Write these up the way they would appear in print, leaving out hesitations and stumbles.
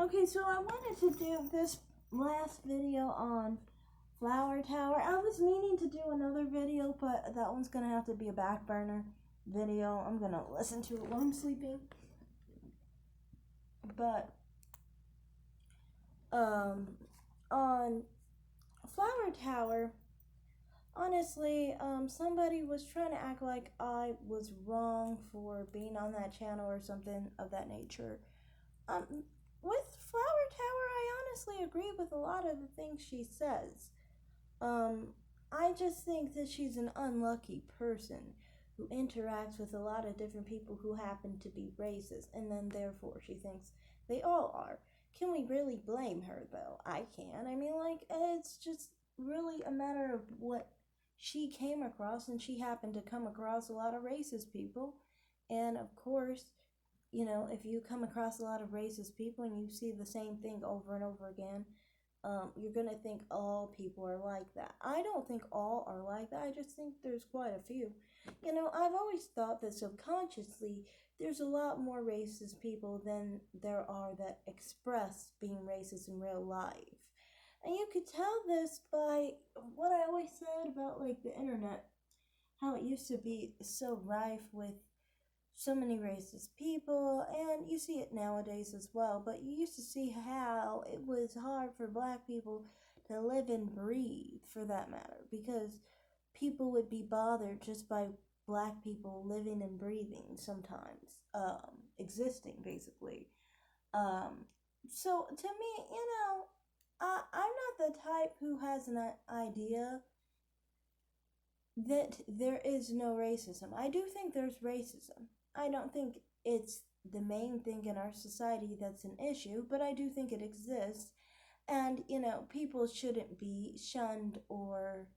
Okay, so I wanted to do this last video on Flower Tower. I was meaning to do another video, but that one's gonna have to be a back burner video. I'm gonna listen to it while I'm sleeping. But on Flower Tower, honestly, somebody was trying to act like I was wrong for being on that channel or something of that nature. With Flower Tower, I honestly agree with a lot of the things she says. Um, I just think that she's an unlucky person who interacts with a lot of different people who happen to be racist, and then therefore she thinks they all are. Can we really blame her, though? I can. I mean, it's just really a matter of what she came across, and she happened to come across a lot of racist people. And of course, if you come across a lot of racist people and you see the same thing over and over again, you're going to think all people are like that. I don't think all are like that. I just think there's quite a few. I've always thought that subconsciously there's a lot more racist people than there are that express being racist in real life. And you could tell this by what I always said about the internet, how it used to be so rife with so many racist people, and you see it nowadays as well. But you used to see how it was hard for black people to live and breathe, for that matter, because people would be bothered just by black people living and breathing sometimes, existing basically. So to me, I'm not the type who has an idea that there is no racism. I do think there's racism. I don't think it's the main thing in our society that's an issue, but I do think it exists. And, people shouldn't be shunned or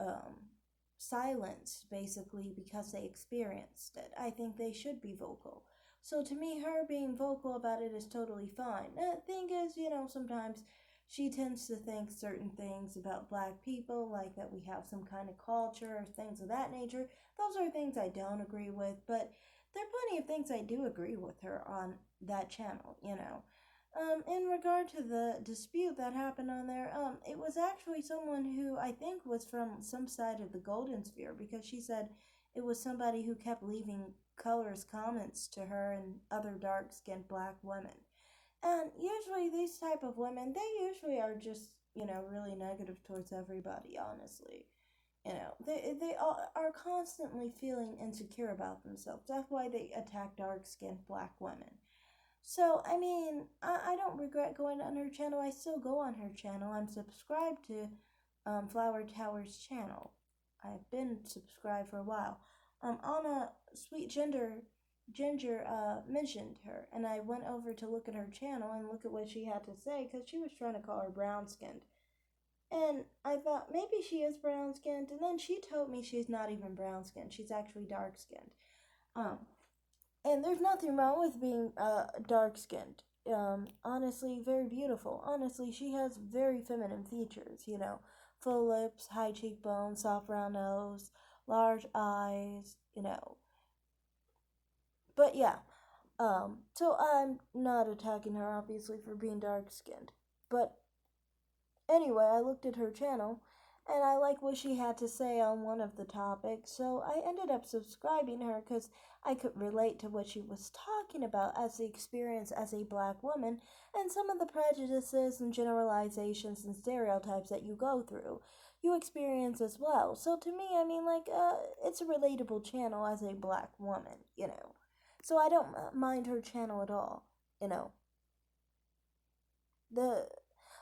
um, silenced, basically, because they experienced it. I think they should be vocal. So to me, her being vocal about it is totally fine. The thing is, sometimes she tends to think certain things about black people, like that we have some kind of culture or things of that nature. Those are things I don't agree with, but there are plenty of things I do agree with her on that channel. In regard to the dispute that happened on there, it was actually someone who I think was from some side of the Golden Sphere, because she said it was somebody who kept leaving colorist comments to her and other dark-skinned black women. And usually these type of women, they usually are just, really negative towards everybody, honestly. They are constantly feeling insecure about themselves. That's why they attack dark-skinned black women. So, I mean, I don't regret going on her channel. I still go on her channel. I'm subscribed to Flower Tower's channel. I've been subscribed for a while. Anna Sweet Ginger mentioned her, and I went over to look at her channel and look at what she had to say, because she was trying to call her brown skinned. And I thought maybe she is brown skinned, and then she told me she's not even brown skinned. She's actually dark skinned. And there's nothing wrong with being dark skinned. Honestly, very beautiful. Honestly, she has very feminine features, full lips, high cheekbones, soft round nose, large eyes. But yeah, so I'm not attacking her, obviously, for being dark skinned. But anyway, I looked at her channel and I like what she had to say on one of the topics, so I ended up subscribing her because I could relate to what she was talking about as the experience as a black woman and some of the prejudices and generalizations and stereotypes that you go through. You experience as well. So to me, I mean, it's a relatable channel as a black woman. So I don't mind her channel at all. The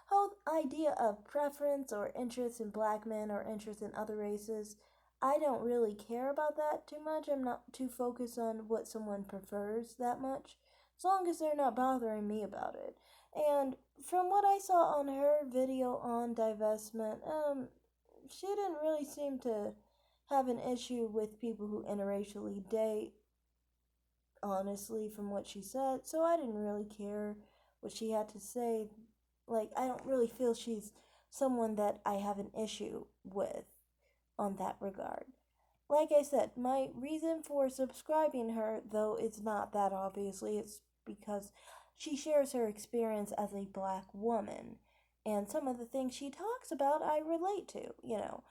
whole idea of preference or interest in black men or interest in other races, I don't really care about that too much. I'm not too focused on what someone prefers that much, as long as they're not bothering me about it. And from what I saw on her video on divestment, she didn't really seem to have an issue with people who interracially date, honestly, from what she said. So I didn't really care what she had to say. I don't really feel she's someone that I have an issue with on that regard. Like I said, my reason for subscribing her, though it's not that obviously, it's because she shares her experience as a black woman. And some of the things she talks about, I relate to, you know.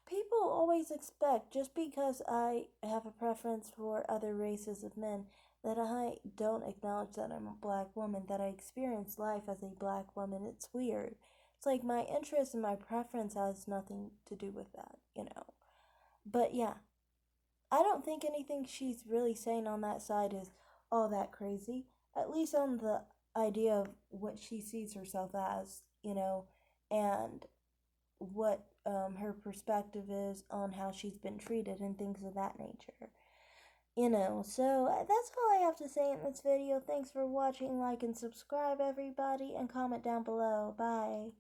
People always expect, just because I have a preference for other races of men, that I don't acknowledge that I'm a black woman, that I experience life as a black woman. It's weird. It's like my interest and my preference has nothing to do with that, you know. But yeah, I don't think anything she's really saying on that side is all that crazy. At least on the idea of what she sees herself as, you know, and what her perspective is on how she's been treated and things of that nature. You know, so that's all I have to say in this video. Thanks for watching. Like and subscribe, everybody, and comment down below. Bye.